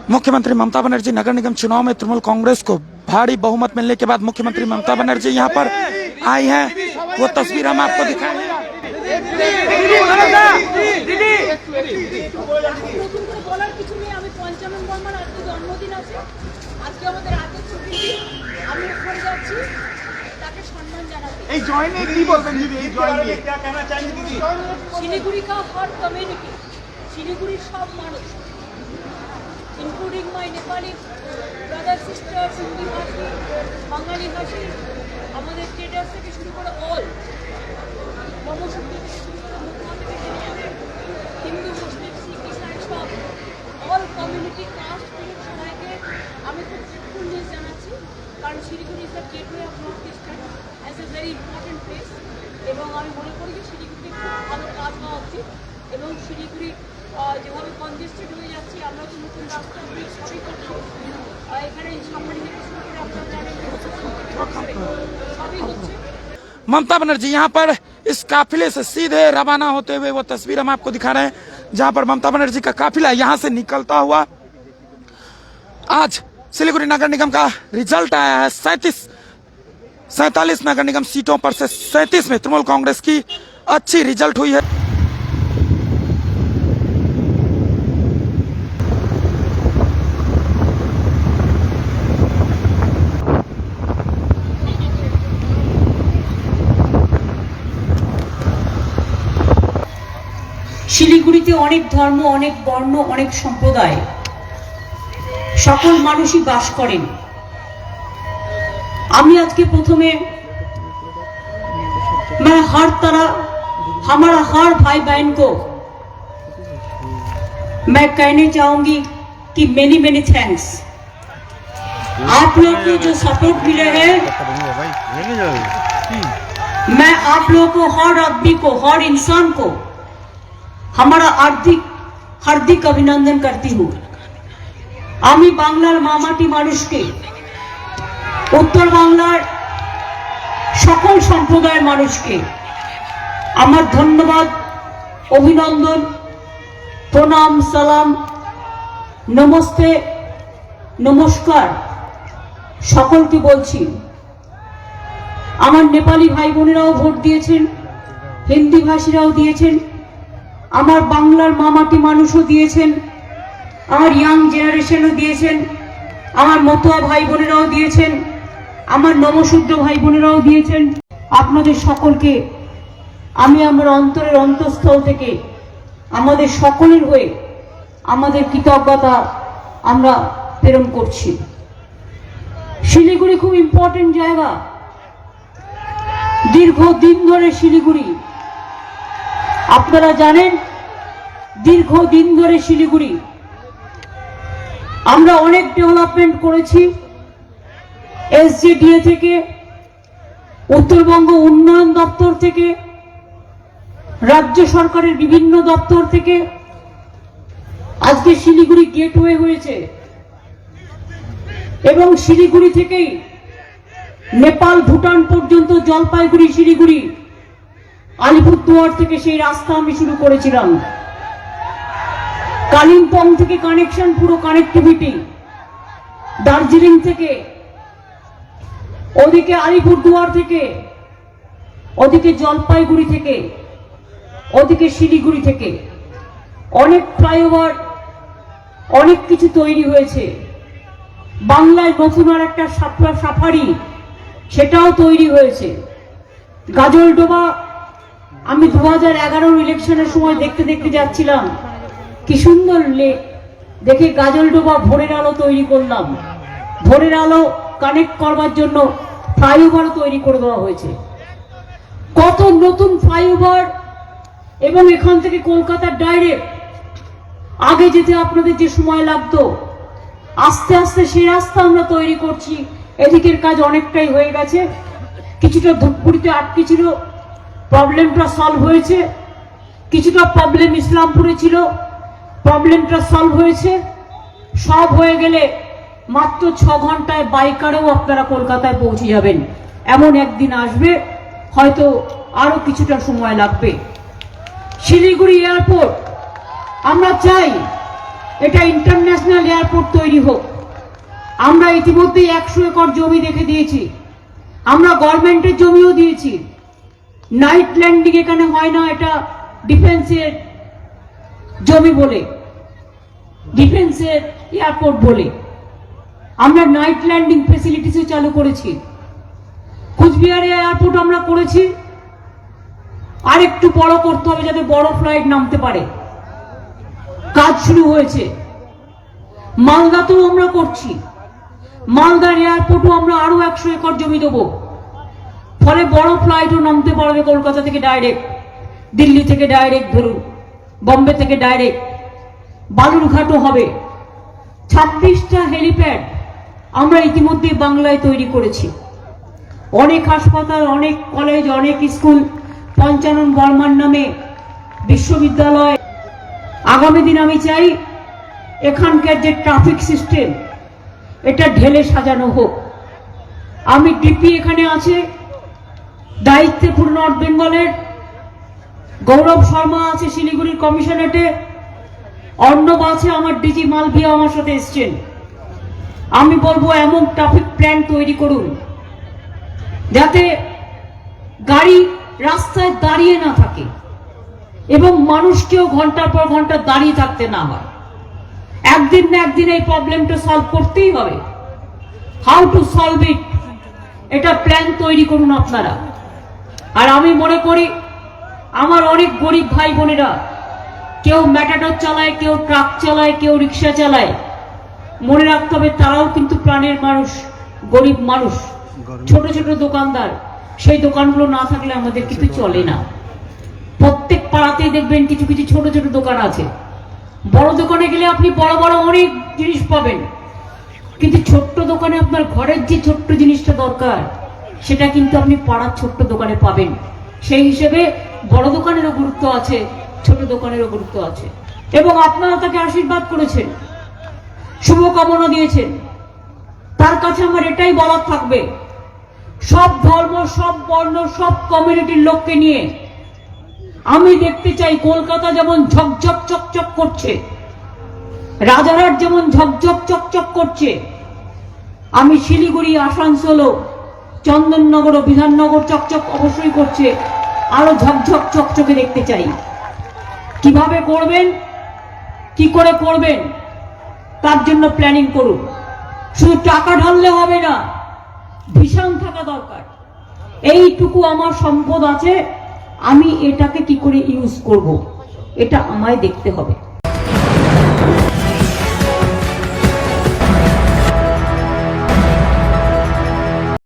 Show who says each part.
Speaker 1: मुख्यमंत्री ममता बनर्जी नगर निगम चुनाव में तृणमूल कांग्रेस को भारी बहुमत मिलने के बाद मुख्यमंत्री ममता बनर्जी यहां पर आई हैं। वो तस्वीर हम आपको दिखाएंगे।
Speaker 2: শিলিগুড়ি का हर कम्युनिटी শিলিগুড়ির সব মানুষ including my Nepali brother sisters, Hindi ভাষী, বাঙালি ভাষী, আমাদের ট্রেডার্স থেকে শুরু করে অল নবশক্তি থেকে শুরু করে মুখমা থেকে হিন্দু মুসলিম শিখ ইসাই সব অল কমিউনিটি কাস্ট থেকে সবাইকে আমি খুব গ্রেটফুল নিউজ জানাচ্ছি, কারণ Siliguri is the gateway of north eastern as a very important place, এবং আমি মনে করি যে শিলিগুড়িতে খুব ভালো কাজ হওয়া উচিত। এবং শিলিগুড়ি যেভাবে কনজেস্টেড হয়ে যাচ্ছে, আমরা তো নতুন রাস্তা ব্রিজ সবই করছি, এখানে সামনে থেকে শুরু করে আপনারা জানেন সবই হচ্ছে।
Speaker 1: ममता बनर्जी यहां पर इस काफिले से सीधे रवाना होते हुए वो तस्वीर हम आपको दिखा रहे हैं, जहां पर ममता बनर्जी का काफिला यहां से निकलता हुआ आज सिलीगुड़ी नगर निगम का रिजल्ट आया है। 47 नगर निगम सीटों पर से 37 में तृणमूल कांग्रेस की अच्छी रिजल्ट हुई है।
Speaker 2: শিলিগুড়িতে অনেক ধর্ম, অনেক বর্ণ, অনেক সম্প্রদায়, সকল মানুষই বাস করেন। আমি আজকে প্রথমে मैं हर तरह हमारा हर भाई बहन को मैं कहने चाहूंगी कि मेनी मेनी थैंक्स। आप लोग को जो सपोर्ट मिले हैं, मैं आप लोगों को, हर आदमी को, हर इंसान को हमारा हार्दिक अभिनंदन करती हूँ। আমি বাংলার মামাটি মানুষকে, উত্তর বাংলার সকল সম্প্রদায়ের মানুষকে আমার ধন্যবাদ, অভিনন্দন, প্রণাম, সালাম, নমস্তে, নমস্কার সকলকে বলছি। আমার নেপালি ভাই বোনেরাও ভোট দিয়েছেন, হিন্দি ভাষীরাও দিয়েছেন, আমার বাংলার মামাটি মানুষও দিয়েছেন, আমার ইয়াং জেনারেশনও দিয়েছেন, আমার মতুয়া ভাই বোনেরাও দিয়েছেন, আমার নবশূদ্র ভাই বোনেরাও দিয়েছেন। আপনাদের সকলকে আমি আমার অন্তরের অন্তঃস্থল থেকে আমাদের সকলের হয়ে আমাদের কৃতজ্ঞতা আমরা প্রেরণ করছি। শিলিগুড়ি খুব ইম্পর্টেন্ট জায়গা। দীর্ঘদিন ধরে শিলিগুড়ি, আপনারা জানেন, দীর্ঘদিন ধরে শিলিগুড়ি আমরা অনেক ডেভেলপমেন্ট করেছি। এসজেডিএ থেকে, উত্তরবঙ্গ উন্নয়ন দপ্তর থেকে, রাজ্য সরকারের বিভিন্ন দপ্তর থেকে আজকে শিলিগুড়ি গেটওয়ে হয়েছে, এবং শিলিগুড়ি থেকেই নেপাল ভুটান পর্যন্ত জলপাইগুড়ি শিলিগুড়ি আলিপুরদুয়ার থেকে সেই রাস্তা আমি শুরু করেছিলাম। কালিম্পং থেকে কানেকশন, পুরো কানেক্টিভিটি, দার্জিলিং থেকে, ওদিকে আলিপুরদুয়ার থেকে, ওদিকে জলপাইগুড়ি থেকে, ওদিকে শিলিগুড়ি থেকে অনেক ফ্লাইওভার, অনেক কিছু তৈরি হয়েছে। বাংলায় নতুন আর একটা সাফারি, সেটাও তৈরি হয়েছে। গাজলডোবা আমি 2011 ইলেকশনের সময় দেখতে দেখতে যাচ্ছিলাম, কি সুন্দর লেক দেখে গাজলডোবা ভোরের আলো তৈরি করলাম। ভোরের আলো কানেক্ট করবার জন্য ফ্লাইওভারও তৈরি করে দেওয়া হয়েছে। কত নতুন ফ্লাইওভার, এবং এখান থেকে কলকাতার ডাইরেক্ট, আগে যেতে আপনাদের যে সময় লাগতো, আস্তে আস্তে সেই রাস্তা আমরা তৈরি করছি। এদিকের কাজ অনেকটাই হয়ে গেছে। কিছুটা ধূপগুড়িতে আটকে ছিল, প্রবলেমটা সলভ হয়েছে। কিছুটা প্রবলেম ইসলামপুরে ছিল, প্রবলেমটা সলভ হয়েছে। সব হয়ে গেলে মাত্র 6 ঘন্টায় বাইকারেও আপনারা কলকাতায় পৌঁছে যাবেন। এমন একদিন আসবে, হয়তো আরো কিছুটা সময় লাগবে। শিলিগুড়ি এয়ারপোর্ট আমরা চাই এটা ইন্টারন্যাশনাল এয়ারপোর্ট তৈরি হোক। আমরা ইতিমধ্যেই 100 একর জমি দেখে দিয়েছি, আমরা গভর্নমেন্টের জমিও দিয়েছি। নাইট ল্যান্ডিং এখানে হয় না, এটা ডিফেন্সের জমি বলে, ডিফেন্সের এয়ারপোর্ট বলে আমরা নাইট ল্যান্ডিং ফেসিলিটিসও চালু করেছি। কুচবিহারে এয়ারপোর্ট আমরা করেছি, আর একটু বড় করতে হবে যাতে বড় ফ্লাইট নামতে পারে, কাজ শুরু হয়েছে। মালদাতেও আমরা করছি, মালদার এয়ারপোর্টও আমরা আরো 100 একর জমি দেবো, ফলে বড় ফ্লাইটও নামতে পারবে কলকাতা থেকে ডাইরেক্ট, দিল্লি থেকে ডাইরেক্ট, ধরুন বম্বে থেকে ডাইরেক্ট। বালুরঘাটও হবে। 26টা হেলিপ্যাড আমরা ইতিমধ্যে বাংলায় তৈরি করেছি। অনেক হাসপাতাল, অনেক কলেজ, অনেক স্কুল, পঞ্চানন বর্মার নামে বিশ্ববিদ্যালয়। আগামী দিন আমি চাই এখানকার যে ট্রাফিক সিস্টেম এটা ঢেলে সাজানো হোক। আমি ডিপি এখানে আছে, দায়িত্বে পুরো নর্থ বেঙ্গলের, গৌরব শর্মা আছে শিলিগুড়ির কমিশনারেটে, অর্ণব আছে আমার ডিজি মালভিয়া আমার সাথে এসছেন। আমি বলবো এমন ট্রাফিক প্ল্যান তৈরি করুন যাতে গাড়ি রাস্তায় দাঁড়িয়ে না থাকে এবং মানুষকেও ঘন্টার পর ঘন্টা দাঁড়িয়ে থাকতে না হয়। একদিন না একদিন এই প্রবলেমটা সলভ করতেই হবে। হাউ টু সলভ ইট, এটা প্ল্যান তৈরি করুন আপনারা। আর আমি মনে করি আমার অনেক গরিব ভাই বোনেরা, কেউ ম্যাটাডোর চালায়, কেউ ট্রাক চালায়, কেউ রিক্সা চালায়, মনে রাখতে হবে তারাও কিন্তু প্রাণের মানুষ, গরিব মানুষ, ছোট ছোট দোকানদার। সেই দোকানগুলো না থাকলে আমাদের কিছু চলে না। প্রত্যেক পাড়াতেই দেখবেন কিছু কিছু ছোট ছোট দোকান আছে। বড় দোকানে গেলে আপনি বড় বড় অনেক জিনিস পাবেন, কিন্তু ছোট্ট দোকানে আপনার ঘরের যে ছোট্ট জিনিসটা দরকার সেটা কিন্তু আপনি পাড়ার ছোট্ট দোকানে পাবেন। সেই হিসেবে বড় দোকানেরও গুরুত্ব আছে, ছোট দোকানেরও গুরুত্ব আছে। এবং আপনারা তাকে আশীর্বাদ করেছেন, শুভকামনা দিয়েছেন, তার কাছে আমার এটাই বলার থাকবে, সব ধর্ম, সব বর্ণ, সব কমিউনিটির লোককে নিয়ে আমি দেখতে চাই কলকাতা যেমন ঝকঝক চকচক করছে, রাজারহাট যেমন ঝকঝক চকচক করছে, আমি শিলিগুড়ি, আসানসোল, চন্দননগর ও বিধাননগর চকচক অবশ্যই করছে, আরো ঝকঝক চকচকে দেখতে চাই। কিভাবে করবেন, কি করে করবেন, তার জন্য প্ল্যানিং করুন। শুধু টাকা ঢাললে হবে না, ভিশন থাকা দরকার। এইটুকু আমার সম্পদ আছে, আমি এটাকে কি করে ইউজ করব, এটা আমায় দেখতে হবে।